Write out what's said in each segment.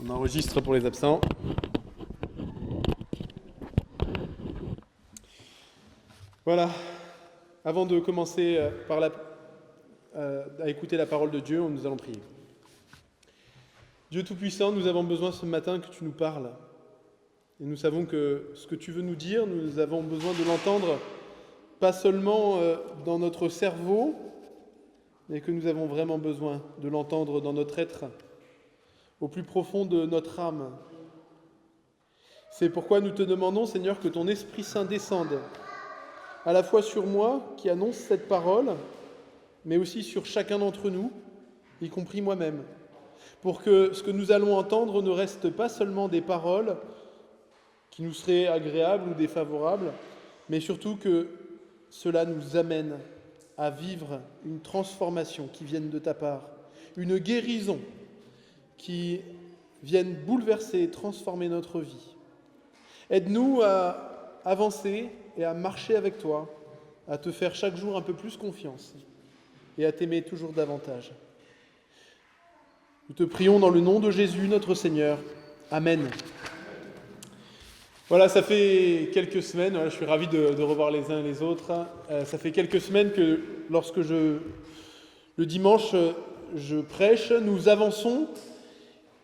On enregistre pour les absents. Voilà. Avant de commencer à écouter la parole de Dieu, nous allons prier. Dieu Tout-Puissant, nous avons besoin ce matin que tu nous parles. Et nous savons que ce que tu veux nous dire, nous avons besoin de l'entendre, pas seulement dans notre cerveau, mais que nous avons vraiment besoin de l'entendre dans notre être, au plus profond de notre âme. C'est pourquoi nous te demandons, Seigneur, que ton Esprit Saint descende, à la fois sur moi, qui annonce cette parole, mais aussi sur chacun d'entre nous, y compris moi-même, pour que ce que nous allons entendre ne reste pas seulement des paroles qui nous seraient agréables ou défavorables, mais surtout que cela nous amène à vivre une transformation qui vienne de ta part, une guérison qui vienne bouleverser et transformer notre vie. Aide-nous à avancer et à marcher avec toi, à te faire chaque jour un peu plus confiance et à t'aimer toujours davantage. Nous te prions dans le nom de Jésus, notre Seigneur. Amen. Voilà, ça fait quelques semaines, je suis ravi de revoir les uns et les autres. Ça fait quelques semaines que lorsque le dimanche, je prêche, nous avançons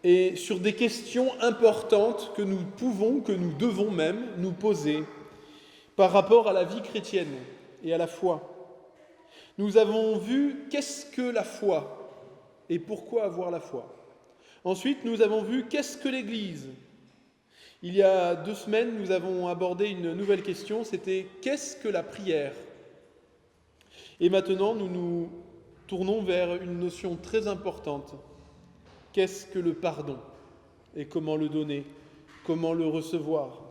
et sur des questions importantes que nous pouvons, que nous devons même nous poser par rapport à la vie chrétienne et à la foi. Nous avons vu qu'est-ce que la foi et pourquoi avoir la foi. Ensuite, nous avons vu qu'est-ce que l'Église. Il y a 2 semaines, nous avons abordé une nouvelle question, c'était qu'est-ce que la prière ? Et maintenant, nous nous tournons vers une notion très importante. Qu'est-ce que le pardon ? Et comment le donner ? Comment le recevoir ?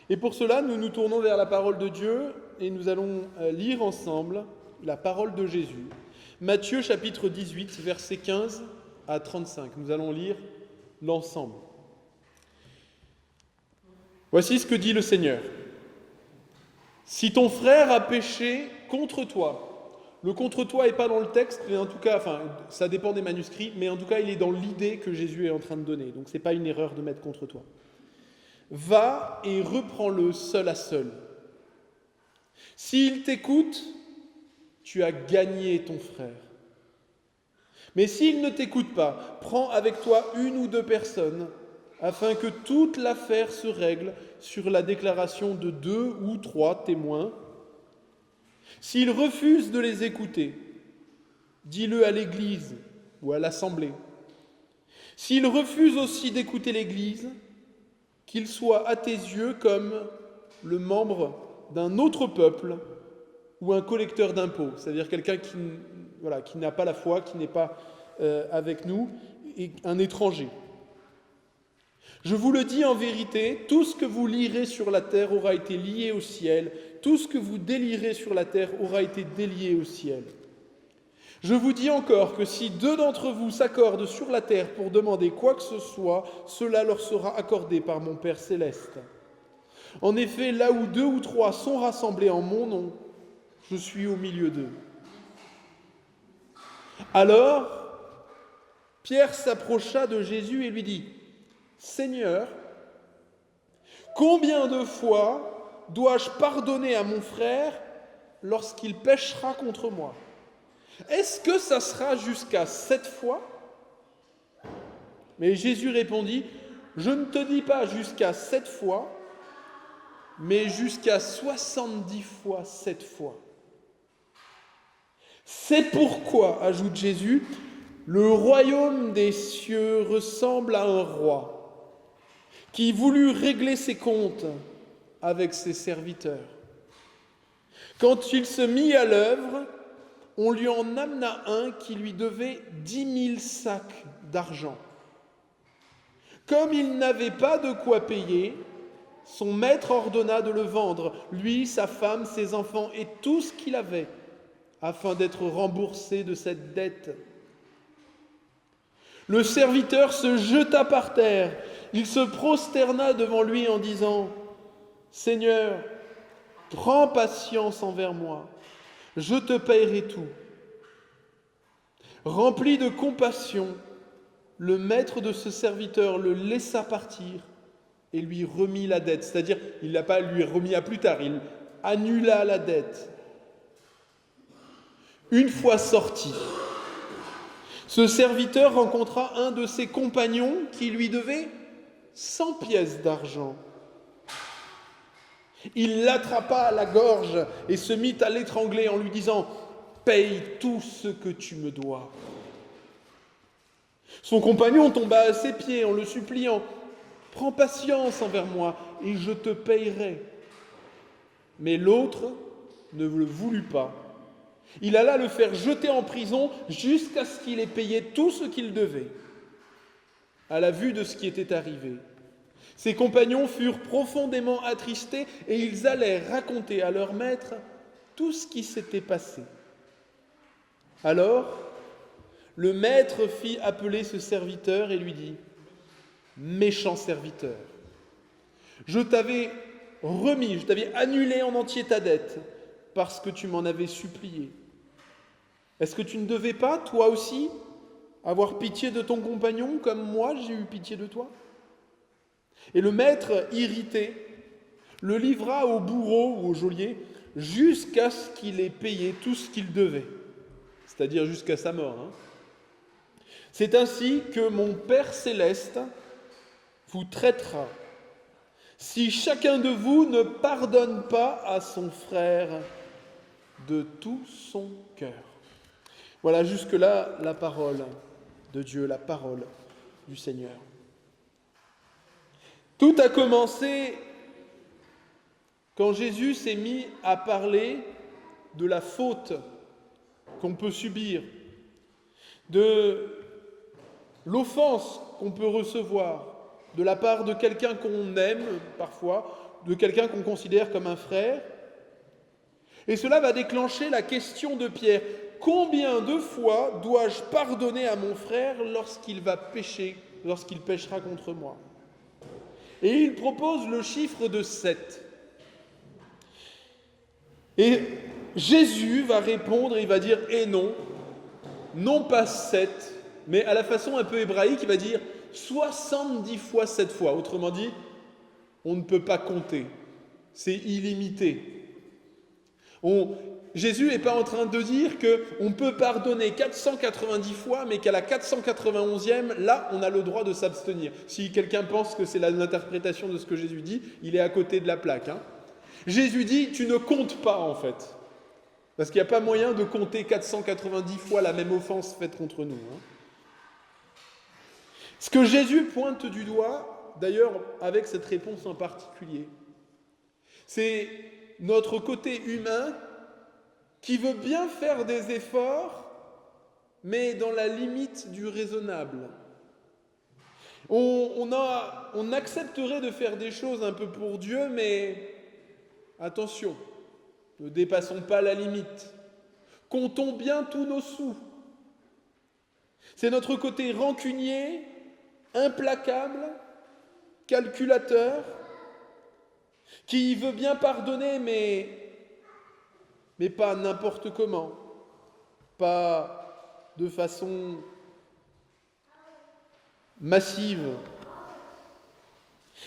Et pour cela, nous nous tournons vers la parole de Dieu et nous allons lire ensemble la parole de Jésus. Matthieu chapitre 18, versets 15 à 35. Nous allons lire l'ensemble. Voici ce que dit le Seigneur. Si ton frère a péché contre toi, le contre toi n'est pas dans le texte, mais en tout cas, ça dépend des manuscrits, mais en tout cas, il est dans l'idée que Jésus est en train de donner. Donc, ce n'est pas une erreur de mettre contre toi. Va et reprends-le seul à seul. S'il t'écoute, tu as gagné ton frère. Mais s'il ne t'écoute pas, prends avec toi 1 ou 2 personnes, afin que toute l'affaire se règle sur la déclaration de 2 ou 3 témoins. S'il refuse de les écouter, dis-le à l'Église ou à l'Assemblée. S'il refuse aussi d'écouter l'Église, qu'il soit à tes yeux comme le membre d'un autre peuple ou un collecteur d'impôts, c'est-à-dire quelqu'un qui n'a pas la foi, qui n'est pas avec nous, et un étranger. Je vous le dis en vérité, tout ce que vous lierez sur la terre aura été lié au ciel, tout ce que vous délierez sur la terre aura été délié au ciel. Je vous dis encore que si 2 d'entre vous s'accordent sur la terre pour demander quoi que ce soit, cela leur sera accordé par mon Père céleste. En effet, là où 2 ou 3 sont rassemblés en mon nom, je suis au milieu d'eux. Alors, Pierre s'approcha de Jésus et lui dit : Seigneur, combien de fois dois-je pardonner à mon frère lorsqu'il péchera contre moi ? Est-ce que ça sera jusqu'à 7 fois ? Mais Jésus répondit : je ne te dis pas jusqu'à 7 fois, mais jusqu'à 70 fois 7 fois. C'est pourquoi, ajoute Jésus, le royaume des cieux ressemble à un roi qui voulut régler ses comptes avec ses serviteurs. Quand il se mit à l'œuvre, on lui en amena un qui lui devait 10 000 sacs d'argent. Comme il n'avait pas de quoi payer, son maître ordonna de le vendre, lui, sa femme, ses enfants et tout ce qu'il avait, afin d'être remboursé de cette dette. Le serviteur se jeta par terre, il se prosterna devant lui en disant : Seigneur, prends patience envers moi, je te paierai tout. Rempli de compassion, le maître de ce serviteur le laissa partir et lui remit la dette. C'est-à-dire, il ne l'a pas lui remis à plus tard, il annula la dette. Une fois sorti, ce serviteur rencontra un de ses compagnons qui lui devait 100 pièces d'argent. Il l'attrapa à la gorge et se mit à l'étrangler en lui disant « Paye tout ce que tu me dois ». Son compagnon tomba à ses pieds en le suppliant « Prends patience envers moi et je te payerai ». Mais l'autre ne le voulut pas. Il alla le faire jeter en prison jusqu'à ce qu'il ait payé tout ce qu'il devait. À la vue de ce qui était arrivé, ses compagnons furent profondément attristés et ils allèrent raconter à leur maître tout ce qui s'était passé. Alors, le maître fit appeler ce serviteur et lui dit « Méchant serviteur, je t'avais annulé en entier ta dette parce que tu m'en avais supplié. Est-ce que tu ne devais pas, toi aussi, avoir pitié de ton compagnon comme moi j'ai eu pitié de toi ?» Et le maître, irrité, le livra au bourreau ou au geôlier jusqu'à ce qu'il ait payé tout ce qu'il devait, c'est-à-dire jusqu'à sa mort. C'est ainsi que mon Père céleste vous traitera si chacun de vous ne pardonne pas à son frère de tout son cœur. Voilà jusque-là la parole de Dieu, la parole du Seigneur. Tout a commencé quand Jésus s'est mis à parler de la faute qu'on peut subir, de l'offense qu'on peut recevoir de la part de quelqu'un qu'on aime parfois, de quelqu'un qu'on considère comme un frère. Et cela va déclencher la question de Pierre. Combien de fois dois-je pardonner à mon frère lorsqu'il va pécher, lorsqu'il péchera contre moi ? Et il propose le chiffre de 7. Et Jésus va répondre et il va dire « Eh non, non pas 7, mais à la façon un peu hébraïque, il va dire 70 fois 7 fois. Autrement dit, on ne peut pas compter. C'est illimité. Jésus n'est pas en train de dire qu'on peut pardonner 490 fois, mais qu'à la 491e, là, on a le droit de s'abstenir. Si quelqu'un pense que c'est l'interprétation de ce que Jésus dit, il est à côté de la plaque. Jésus dit, tu ne comptes pas en fait. Parce qu'il n'y a pas moyen de compter 490 fois la même offense faite contre nous. Ce que Jésus pointe du doigt, d'ailleurs avec cette réponse en particulier, c'est notre côté humain qui veut bien faire des efforts, mais dans la limite du raisonnable. On accepterait de faire des choses un peu pour Dieu, mais attention, ne dépassons pas la limite. Comptons bien tous nos sous. C'est notre côté rancunier, implacable, calculateur, qui veut bien pardonner, mais pas n'importe comment, pas de façon massive.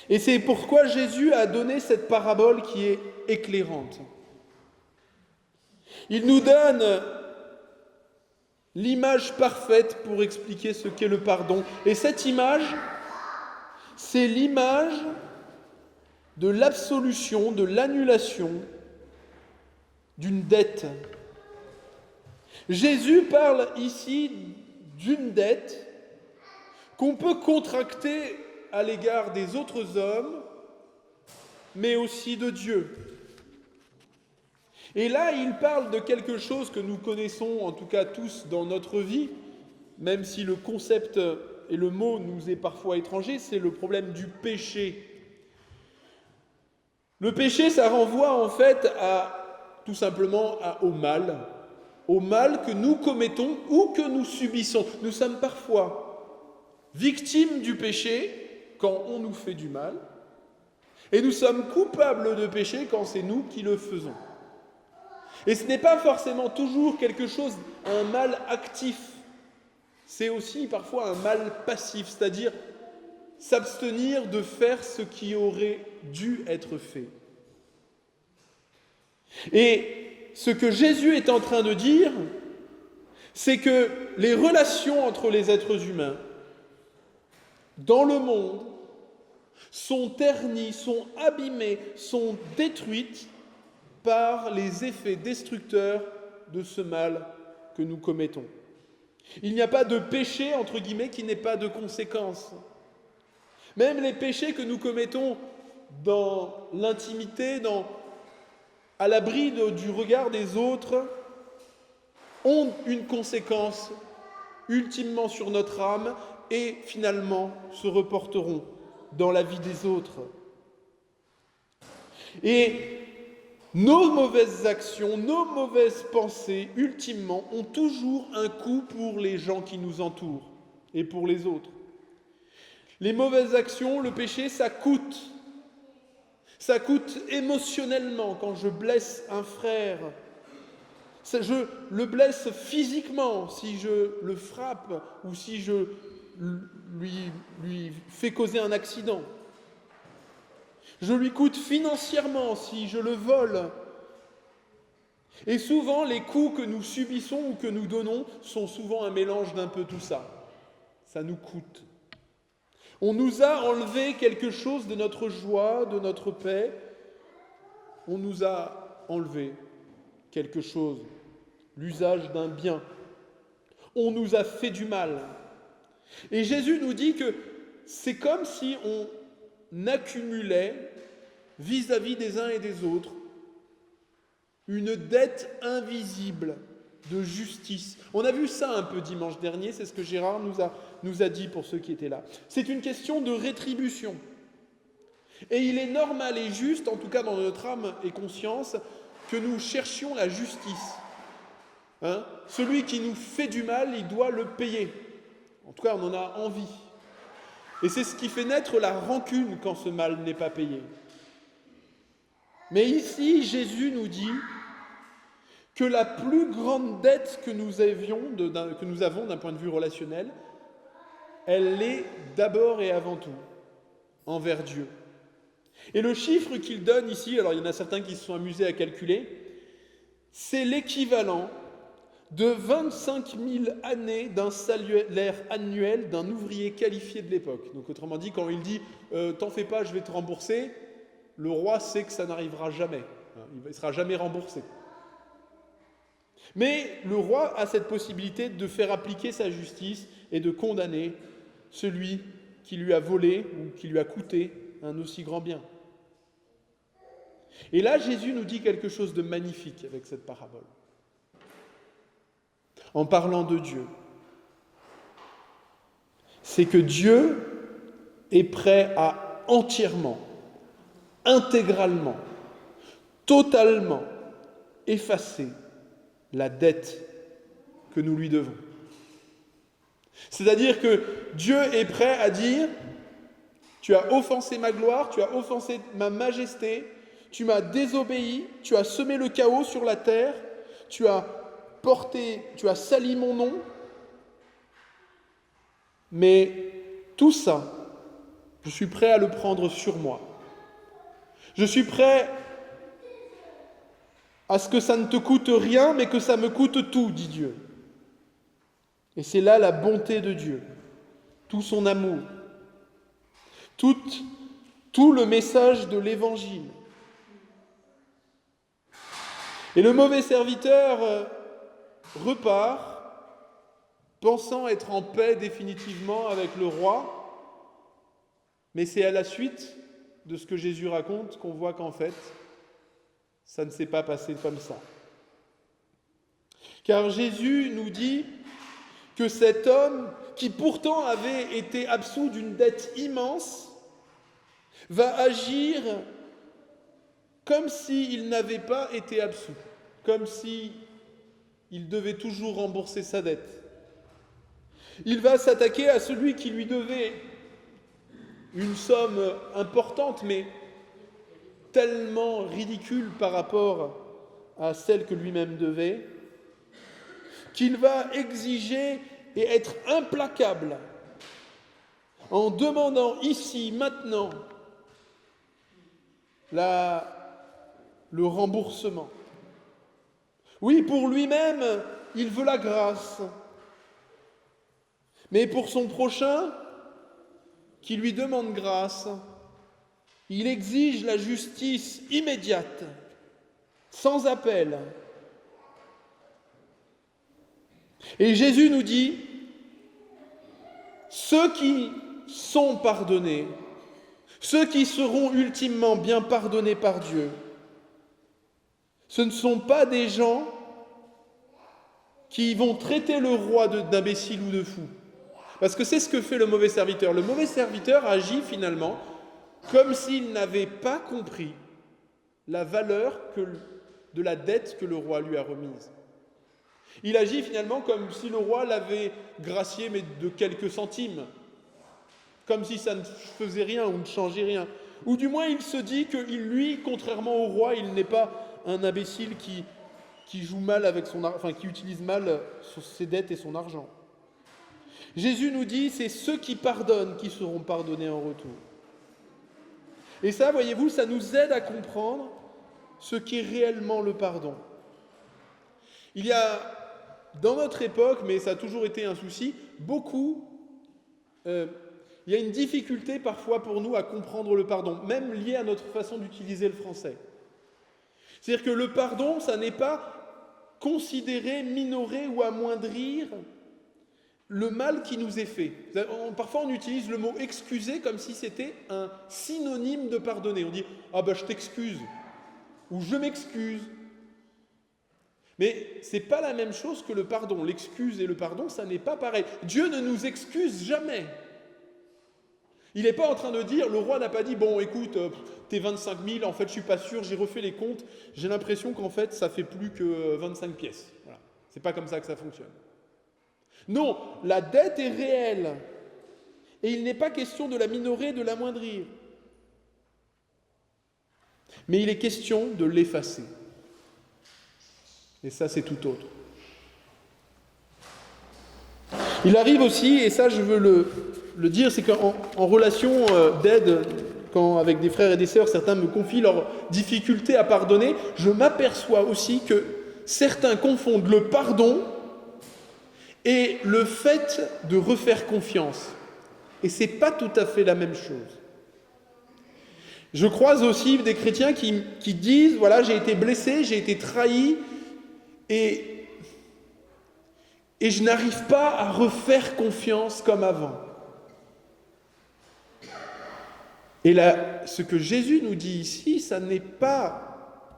Et c'est pourquoi Jésus a donné cette parabole qui est éclairante. Il nous donne l'image parfaite pour expliquer ce qu'est le pardon. Et cette image, c'est l'image de l'absolution, de l'annulation d'une dette. Jésus parle ici d'une dette qu'on peut contracter à l'égard des autres hommes, mais aussi de Dieu. Et là, il parle de quelque chose que nous connaissons, en tout cas tous dans notre vie, même si le concept et le mot nous est parfois étranger, c'est le problème du péché. Le péché, ça renvoie en fait tout simplement au mal que nous commettons ou que nous subissons. Nous sommes parfois victimes du péché quand on nous fait du mal, et nous sommes coupables de péché quand c'est nous qui le faisons. Et ce n'est pas forcément toujours quelque chose, un mal actif. c'est aussi parfois un mal passif, c'est-à-dire s'abstenir de faire ce qui aurait dû être fait. Et ce que Jésus est en train de dire, c'est que les relations entre les êtres humains dans le monde sont ternies, sont abîmées, sont détruites par les effets destructeurs de ce mal que nous commettons. Il n'y a pas de péché, entre guillemets, qui n'ait pas de conséquences. Même les péchés que nous commettons dans l'intimité, à l'abri du regard des autres, ont une conséquence ultimement sur notre âme et finalement se reporteront dans la vie des autres. Et nos mauvaises actions, nos mauvaises pensées, ultimement, ont toujours un coût pour les gens qui nous entourent et pour les autres. Les mauvaises actions, le péché, ça coûte. Ça coûte émotionnellement quand je blesse un frère. Je le blesse physiquement si je le frappe ou si je lui fais causer un accident. Je lui coûte financièrement si je le vole. Et souvent, les coups que nous subissons ou que nous donnons sont souvent un mélange d'un peu tout ça. Ça nous coûte. On nous a enlevé quelque chose de notre joie, de notre paix. On nous a enlevé quelque chose, l'usage d'un bien. On nous a fait du mal. Et Jésus nous dit que c'est comme si on accumulait vis-à-vis des uns et des autres une dette invisible de justice. On a vu ça un peu dimanche dernier, c'est ce que Gérard nous a dit pour ceux qui étaient là. C'est une question de rétribution. Et il est normal et juste, en tout cas dans notre âme et conscience, que nous cherchions la justice. Celui qui nous fait du mal, il doit le payer. En tout cas, on en a envie. Et c'est ce qui fait naître la rancune quand ce mal n'est pas payé. Mais ici, Jésus nous dit que la plus grande dette que nous avons d'un point de vue relationnel, elle l'est d'abord et avant tout envers Dieu. Et le chiffre qu'il donne ici, alors il y en a certains qui se sont amusés à calculer, c'est l'équivalent de 25 000 années d'un salaire annuel d'un ouvrier qualifié de l'époque. Donc autrement dit, quand il dit « t'en fais pas, je vais te rembourser », le roi sait que ça n'arrivera jamais. Il ne sera jamais remboursé. Mais le roi a cette possibilité de faire appliquer sa justice et de condamner celui qui lui a volé ou qui lui a coûté un aussi grand bien. Et là, Jésus nous dit quelque chose de magnifique avec cette parabole. En parlant de Dieu, c'est que Dieu est prêt à entièrement, intégralement, totalement effacer la dette que nous lui devons. C'est-à-dire que Dieu est prêt à dire « Tu as offensé ma gloire, tu as offensé ma majesté, tu m'as désobéi, tu as semé le chaos sur la terre, tu as sali mon nom, mais tout ça, je suis prêt à le prendre sur moi. Je suis prêt à ce que ça ne te coûte rien, mais que ça me coûte tout, dit Dieu. Et c'est là la bonté de Dieu, tout son amour, tout le message de l'Évangile. Et le mauvais serviteur repart, pensant être en paix définitivement avec le roi, mais c'est à la suite de ce que Jésus raconte qu'on voit qu'en fait, ça ne s'est pas passé comme ça. Car Jésus nous dit que cet homme, qui pourtant avait été absous d'une dette immense, va agir comme s'il n'avait pas été absous, comme s'il devait toujours rembourser sa dette. Il va s'attaquer à celui qui lui devait une somme importante, mais tellement ridicule par rapport à celle que lui-même devait, qu'il va exiger et être implacable en demandant ici, maintenant, le remboursement. Oui, pour lui-même, il veut la grâce. Mais pour son prochain, qui lui demande grâce, il exige la justice immédiate, sans appel. Et Jésus nous dit, ceux qui sont pardonnés, ceux qui seront ultimement bien pardonnés par Dieu, ce ne sont pas des gens qui vont traiter le roi d'imbécile ou de fou. Parce que c'est ce que fait le mauvais serviteur. Le mauvais serviteur agit finalement comme s'il n'avait pas compris la valeur de la dette que le roi lui a remise. Il agit finalement comme si le roi l'avait gracié, mais de quelques centimes. Comme si ça ne faisait rien ou ne changeait rien. Ou du moins, il se dit que lui, contrairement au roi, il n'est pas un imbécile qui joue mal avec qui utilise mal ses dettes et son argent. Jésus nous dit, c'est ceux qui pardonnent qui seront pardonnés en retour. Et ça, voyez-vous, ça nous aide à comprendre ce qu'est réellement le pardon. Il y a, dans notre époque, mais ça a toujours été un souci, il y a une difficulté parfois pour nous à comprendre le pardon, même liée à notre façon d'utiliser le français. C'est-à-dire que le pardon, ça n'est pas considérer, minorer ou amoindrir le mal qui nous est fait. Parfois, on utilise le mot « excuser » comme si c'était un synonyme de pardonner. On dit « Ah ben, je t'excuse » ou « je m'excuse ». Mais ce n'est pas la même chose que le pardon. L'excuse et le pardon, ça n'est pas pareil. Dieu ne nous excuse jamais. Il n'est pas en train de dire, le roi n'a pas dit « Bon, écoute, t'es 25 000, en fait, je ne suis pas sûr, j'ai refait les comptes, j'ai l'impression qu'en fait, ça fait plus que 25 pièces. » Voilà. Ce n'est pas comme ça que ça fonctionne. Non, la dette est réelle. Et il n'est pas question de la minorer, de l'amoindrir. Mais il est question de l'effacer. Et ça, c'est tout autre. Il arrive aussi, et ça je veux le dire, c'est qu'en relation d'aide, quand avec des frères et des sœurs, certains me confient leurs difficultés à pardonner, je m'aperçois aussi que certains confondent le pardon et le fait de refaire confiance. Et ce n'est pas tout à fait la même chose. Je croise aussi des chrétiens qui disent, voilà, j'ai été blessé, j'ai été trahi, et je n'arrive pas à refaire confiance comme avant. Et là, ce que Jésus nous dit ici, ça n'est pas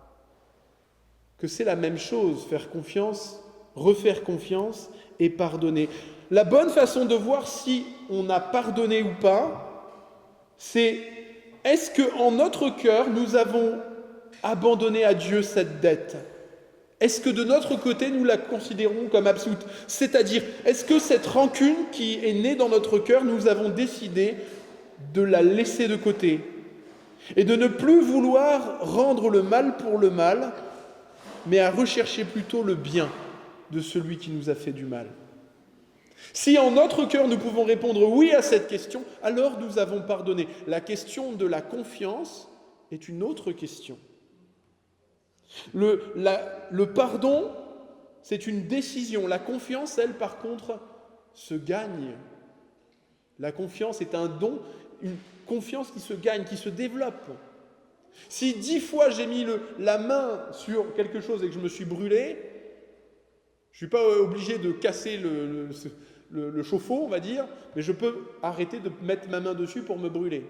que c'est la même chose, faire confiance, refaire confiance et pardonner. La bonne façon de voir si on a pardonné ou pas, c'est est-ce qu'en notre cœur, nous avons abandonné à Dieu cette dette ? Est-ce que de notre côté, nous la considérons comme absolue ? C'est-à-dire, est-ce que cette rancune qui est née dans notre cœur, nous avons décidé de la laisser de côté et de ne plus vouloir rendre le mal pour le mal, mais à rechercher plutôt le bien de celui qui nous a fait du mal. Si en notre cœur nous pouvons répondre oui à cette question, alors nous avons pardonné. La question de la confiance est une autre question. Le pardon, c'est une décision. La confiance, elle, par contre, se gagne. La confiance est un don, une confiance qui se gagne, qui se développe. Si 10 fois j'ai mis la main sur quelque chose et que je me suis brûlé, je ne suis pas obligé de casser le chauffe-eau, on va dire, mais je peux arrêter de mettre ma main dessus pour me brûler.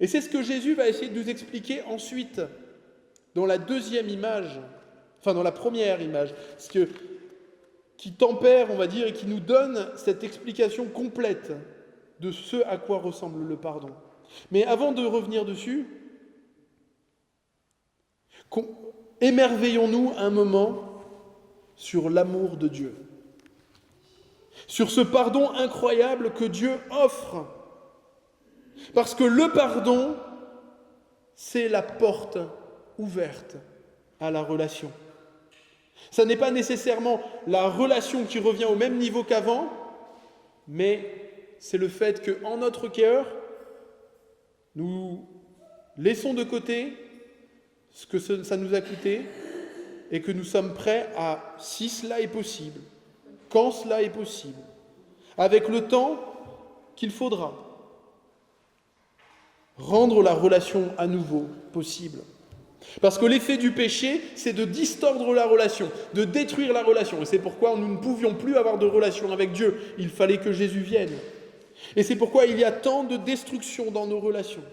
Et c'est ce que Jésus va essayer de nous expliquer ensuite, dans la deuxième image, enfin dans la première image, qui tempère, on va dire, et qui nous donne cette explication complète de ce à quoi ressemble le pardon. Mais avant de revenir dessus, émerveillons-nous un moment sur l'amour de Dieu, sur ce pardon incroyable que Dieu offre. Parce que le pardon, c'est la porte ouverte à la relation. Ça n'est pas nécessairement la relation qui revient au même niveau qu'avant, mais c'est le fait qu'en notre cœur, nous laissons de côté ce que ça nous a coûté et que nous sommes prêts à, si cela est possible, quand cela est possible, avec le temps qu'il faudra, rendre la relation à nouveau possible. Parce que l'effet du péché, c'est de distordre la relation, de détruire la relation. Et c'est pourquoi nous ne pouvions plus avoir de relation avec Dieu. Il fallait que Jésus vienne. Et c'est pourquoi il y a tant de destruction dans nos relations.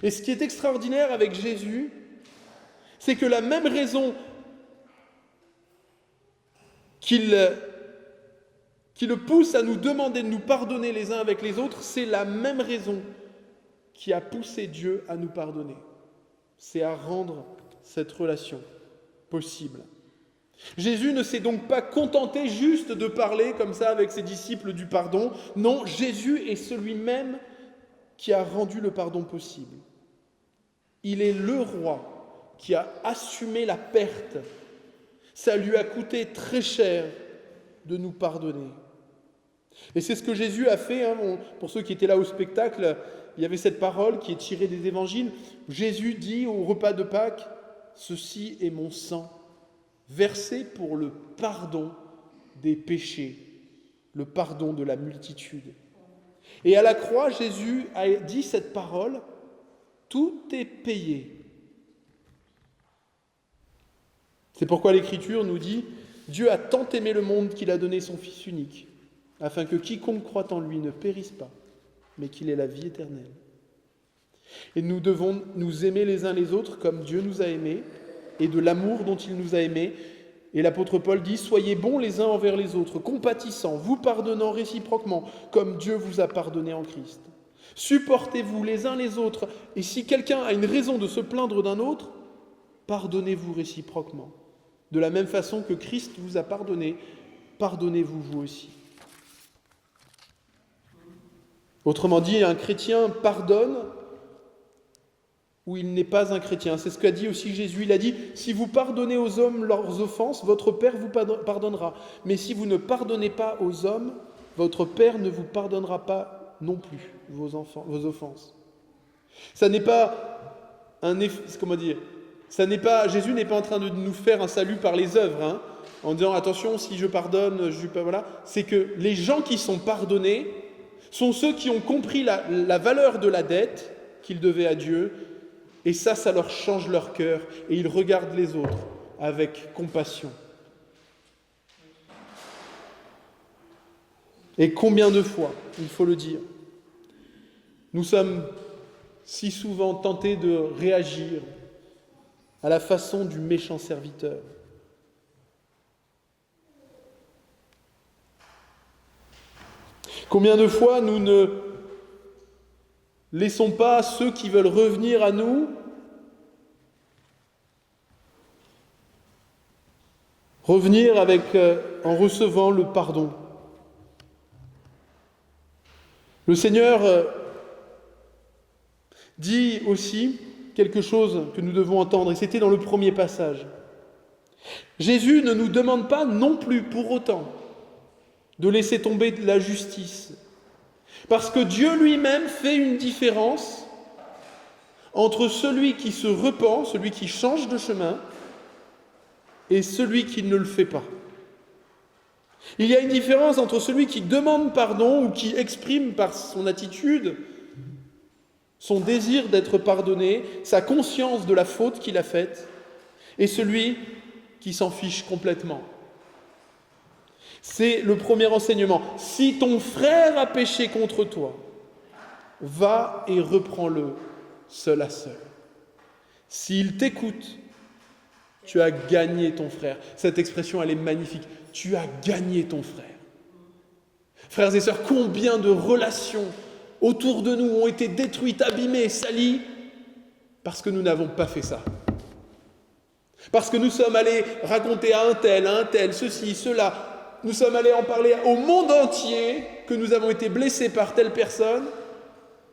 Et ce qui est extraordinaire avec Jésus, c'est que la même raison qui le pousse à nous demander de nous pardonner les uns avec les autres, c'est la même raison qui a poussé Dieu à nous pardonner. C'est à rendre cette relation possible. Jésus ne s'est donc pas contenté juste de parler comme ça avec ses disciples du pardon. Non, Jésus est celui-même qui a rendu le pardon possible. Il est le roi qui a assumé la perte. Ça lui a coûté très cher de nous pardonner. Et c'est ce que Jésus a fait. Pour ceux qui étaient là au spectacle, il y avait cette parole qui est tirée des évangiles. Jésus dit au repas de Pâques, « Ceci est mon sang, versé pour le pardon des péchés, le pardon de la multitude. » Et à la croix, Jésus a dit cette parole, « Tout est payé. » C'est pourquoi l'Écriture nous dit, « Dieu a tant aimé le monde qu'il a donné son Fils unique, afin que quiconque croit en lui ne périsse pas, mais qu'il ait la vie éternelle. » Et nous devons nous aimer les uns les autres comme Dieu nous a aimés, et de l'amour dont il nous a aimés. Et l'apôtre Paul dit, « Soyez bons les uns envers les autres, compatissants, vous pardonnant réciproquement, comme Dieu vous a pardonné en Christ. Supportez-vous les uns les autres, et si quelqu'un a une raison de se plaindre d'un autre, pardonnez-vous réciproquement. De la même façon que Christ vous a pardonné, pardonnez-vous vous aussi. » Autrement dit, un chrétien pardonne où il n'est pas un chrétien. C'est ce qu'a dit aussi Jésus. Il a dit, « Si vous pardonnez aux hommes leurs offenses, votre Père vous pardonnera. Mais si vous ne pardonnez pas aux hommes, votre Père ne vous pardonnera pas non plus vos offenses. » Ça n'est pas un effet, comment dire, Jésus n'est pas en train de nous faire un salut par les œuvres, en disant, attention, si je pardonne, voilà. C'est que les gens qui sont pardonnés sont ceux qui ont compris la valeur de la dette qu'ils devaient à Dieu, et ça leur change leur cœur, et ils regardent les autres avec compassion. Et combien de fois, il faut le dire, nous sommes si souvent tentés de réagir à la façon du méchant serviteur. Combien de fois nous ne laissons pas ceux qui veulent revenir à nous revenir en recevant le pardon. Le Seigneur dit aussi quelque chose que nous devons entendre, et c'était dans le premier passage. Jésus ne nous demande pas non plus pour autant de laisser tomber la justice, parce que Dieu lui-même fait une différence entre celui qui se repent, celui qui change de chemin, et celui qui ne le fait pas. Il y a une différence entre celui qui demande pardon ou qui exprime par son attitude son désir d'être pardonné, sa conscience de la faute qu'il a faite, et celui qui s'en fiche complètement. C'est le premier enseignement. Si ton frère a péché contre toi, va et reprends-le seul à seul. S'il t'écoute, tu as gagné ton frère. Cette expression, elle est magnifique. Tu as gagné ton frère. Frères et sœurs, combien de relations autour de nous ont été détruites, abîmées, salies, parce que nous n'avons pas fait ça. Parce que nous sommes allés raconter à un tel, ceci, cela. Nous sommes allés en parler au monde entier que nous avons été blessés par telle personne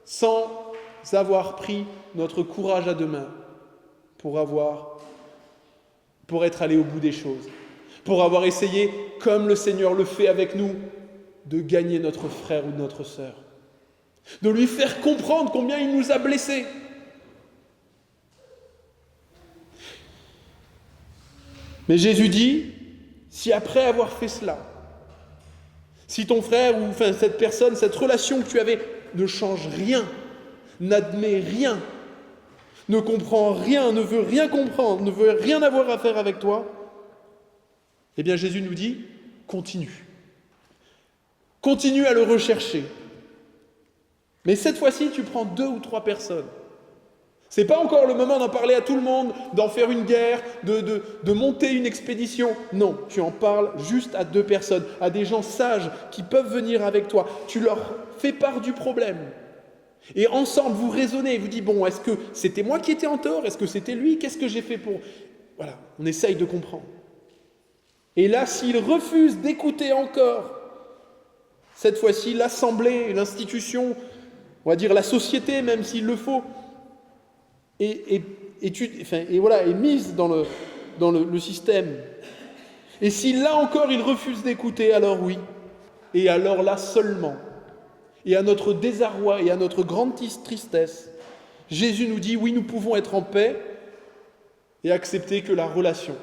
sans avoir pris notre courage à deux mains pour être allé au bout des choses, pour avoir essayé, comme le Seigneur le fait avec nous, de gagner notre frère ou notre sœur, de lui faire comprendre combien il nous a blessés. Mais Jésus dit, si après avoir fait cela, si ton frère ou cette personne, cette relation que tu avais ne change rien, n'admet rien, ne comprend rien, ne veut rien comprendre, ne veut rien avoir à faire avec toi, eh bien Jésus nous dit, continue. Continue à le rechercher. Mais cette fois-ci, tu prends 2 ou 3 personnes. C'est pas encore le moment d'en parler à tout le monde, d'en faire une guerre, de monter une expédition. Non, tu en parles juste à 2 personnes, à des gens sages qui peuvent venir avec toi. Tu leur fais part du problème. Et ensemble, vous raisonnez, vous dites, bon, est-ce que c'était moi qui étais en tort? Est-ce que c'était lui? Qu'est-ce que j'ai fait pour... Voilà, on essaye de comprendre. Et là, s'il refuse d'écouter encore, cette fois-ci, l'assemblée, l'institution, on va dire la société, même s'il le faut, est mise dans le système. Et si là encore il refuse d'écouter, alors oui. Et alors là seulement, et à notre désarroi et à notre grande tristesse, Jésus nous dit, oui, nous pouvons être en paix et accepter que la relation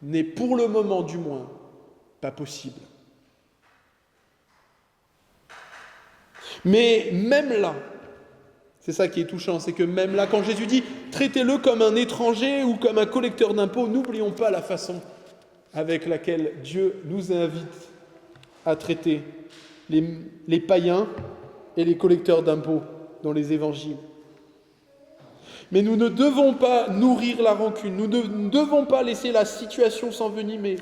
n'est pour le moment du moins pas possible. Mais même là, c'est ça qui est touchant, c'est que même là, quand Jésus dit « traitez-le comme un étranger ou comme un collecteur d'impôts », n'oublions pas la façon avec laquelle Dieu nous invite à traiter les païens et les collecteurs d'impôts dans les évangiles. Mais nous ne devons pas nourrir la rancune, nous ne devons pas laisser la situation s'envenimer,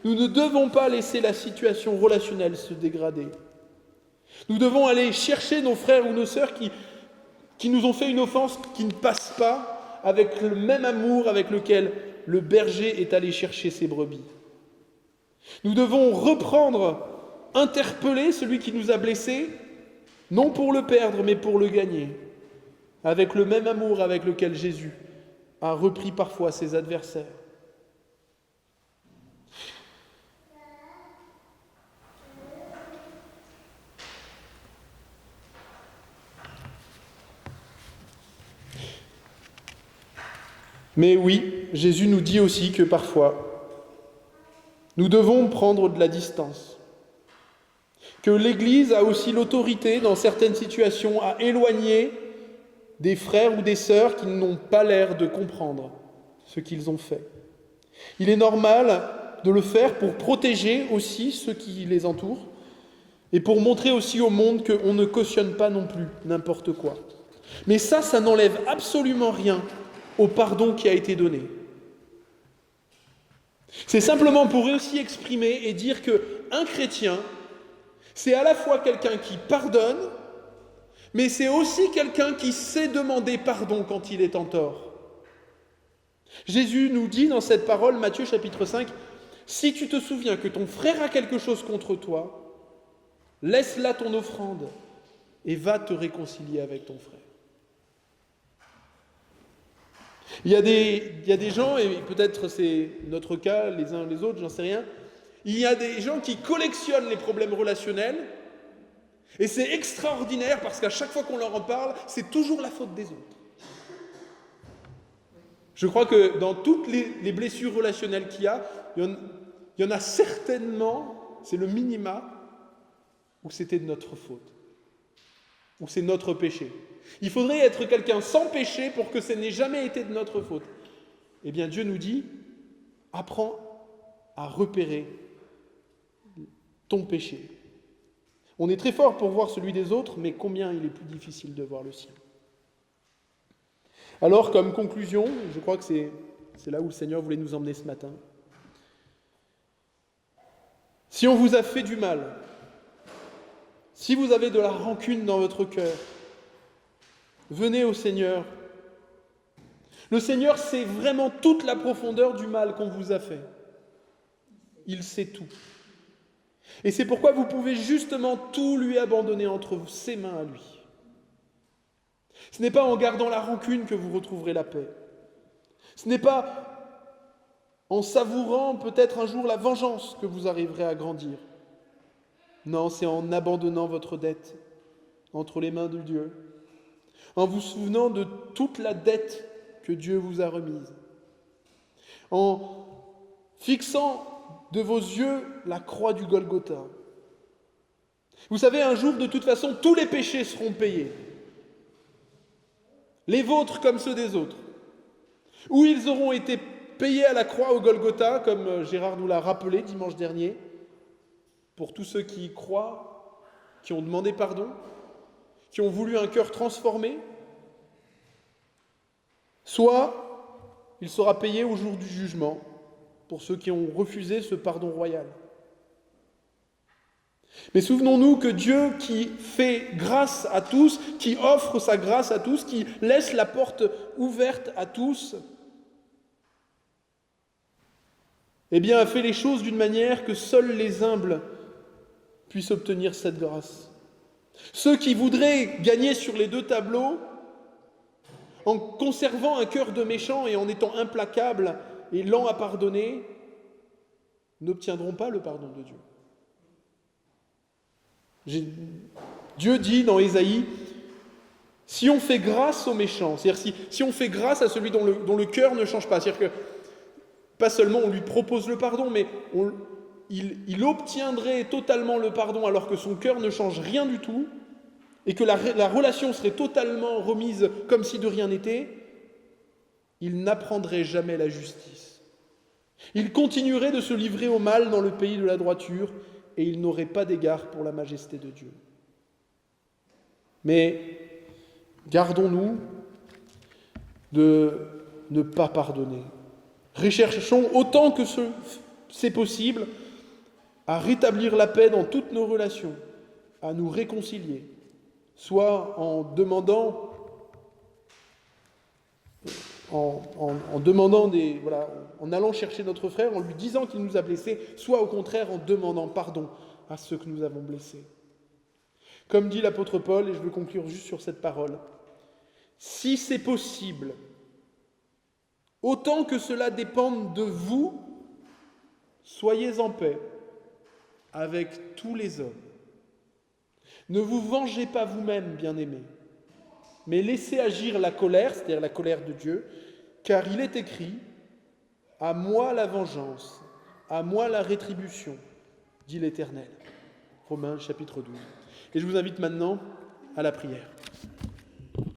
nous ne devons pas laisser la situation relationnelle se dégrader. Nous devons aller chercher nos frères ou nos sœurs qui nous ont fait une offense qui ne passe pas avec le même amour avec lequel le berger est allé chercher ses brebis. Nous devons reprendre, interpeller celui qui nous a blessés, non pour le perdre, mais pour le gagner, avec le même amour avec lequel Jésus a repris parfois ses adversaires. Mais oui, Jésus nous dit aussi que parfois, nous devons prendre de la distance. Que l'Église a aussi l'autorité, dans certaines situations, à éloigner des frères ou des sœurs qui n'ont pas l'air de comprendre ce qu'ils ont fait. Il est normal de le faire pour protéger aussi ceux qui les entourent et pour montrer aussi au monde qu'on ne cautionne pas non plus n'importe quoi. Mais ça n'enlève absolument rien au pardon qui a été donné. C'est simplement pour aussi exprimer et dire qu'un chrétien, c'est à la fois quelqu'un qui pardonne, mais c'est aussi quelqu'un qui sait demander pardon quand il est en tort. Jésus nous dit dans cette parole, Matthieu chapitre 5, « Si tu te souviens que ton frère a quelque chose contre toi, laisse là ton offrande et va te réconcilier avec ton frère. » Il y a des gens, et peut-être c'est notre cas, les uns les autres, j'en sais rien, il y a des gens qui collectionnent les problèmes relationnels, et c'est extraordinaire parce qu'à chaque fois qu'on leur en parle, c'est toujours la faute des autres. Je crois que dans toutes les blessures relationnelles qu'il y a, il y en a certainement, c'est le minima, où c'était de notre faute, où c'est notre péché. Il faudrait être quelqu'un sans péché pour que ce n'ait jamais été de notre faute. Eh bien, Dieu nous dit, apprends à repérer ton péché. On est très fort pour voir celui des autres, mais combien il est plus difficile de voir le sien. Alors, comme conclusion, je crois que c'est là où le Seigneur voulait nous emmener ce matin. Si on vous a fait du mal, si vous avez de la rancune dans votre cœur, venez au Seigneur. Le Seigneur sait vraiment toute la profondeur du mal qu'on vous a fait. Il sait tout. Et c'est pourquoi vous pouvez justement tout lui abandonner entre ses mains à lui. Ce n'est pas en gardant la rancune que vous retrouverez la paix. Ce n'est pas en savourant peut-être un jour la vengeance que vous arriverez à grandir. Non, c'est en abandonnant votre dette entre les mains de Dieu, en vous souvenant de toute la dette que Dieu vous a remise, en fixant de vos yeux la croix du Golgotha. Vous savez, un jour, de toute façon, tous les péchés seront payés, les vôtres comme ceux des autres, ou ils auront été payés à la croix au Golgotha, comme Gérard nous l'a rappelé dimanche dernier, pour tous ceux qui y croient, qui ont demandé pardon, qui ont voulu un cœur transformé, soit il sera payé au jour du jugement pour ceux qui ont refusé ce pardon royal. Mais souvenons-nous que Dieu qui fait grâce à tous, qui offre sa grâce à tous, qui laisse la porte ouverte à tous, eh bien a fait les choses d'une manière que seuls les humbles puissent obtenir cette grâce. Ceux qui voudraient gagner sur les deux tableaux, en conservant un cœur de méchant et en étant implacables et lents à pardonner, n'obtiendront pas le pardon de Dieu. Dieu dit dans Ésaïe, si on fait grâce aux méchants, c'est-à-dire si on fait grâce à celui dont le cœur ne change pas, c'est-à-dire que pas seulement on lui propose le pardon, mais il obtiendrait totalement le pardon alors que son cœur ne change rien du tout, et que la relation serait totalement remise comme si de rien n'était, il n'apprendrait jamais la justice. Il continuerait de se livrer au mal dans le pays de la droiture, et il n'aurait pas d'égard pour la majesté de Dieu. Mais gardons-nous de ne pas pardonner. Recherchons autant que c'est possible à rétablir la paix dans toutes nos relations, à nous réconcilier, soit en demandant en allant chercher notre frère, en lui disant qu'il nous a blessés, soit au contraire en demandant pardon à ceux que nous avons blessés. Comme dit l'apôtre Paul, et je veux conclure juste sur cette parole, si c'est possible, autant que cela dépende de vous, soyez en paix avec tous les hommes. Ne vous vengez pas vous-même, bien-aimés, mais laissez agir la colère, c'est-à-dire la colère de Dieu, car il est écrit « À moi la vengeance, à moi la rétribution, dit l'Éternel ». Romains chapitre 12. Et je vous invite maintenant à la prière.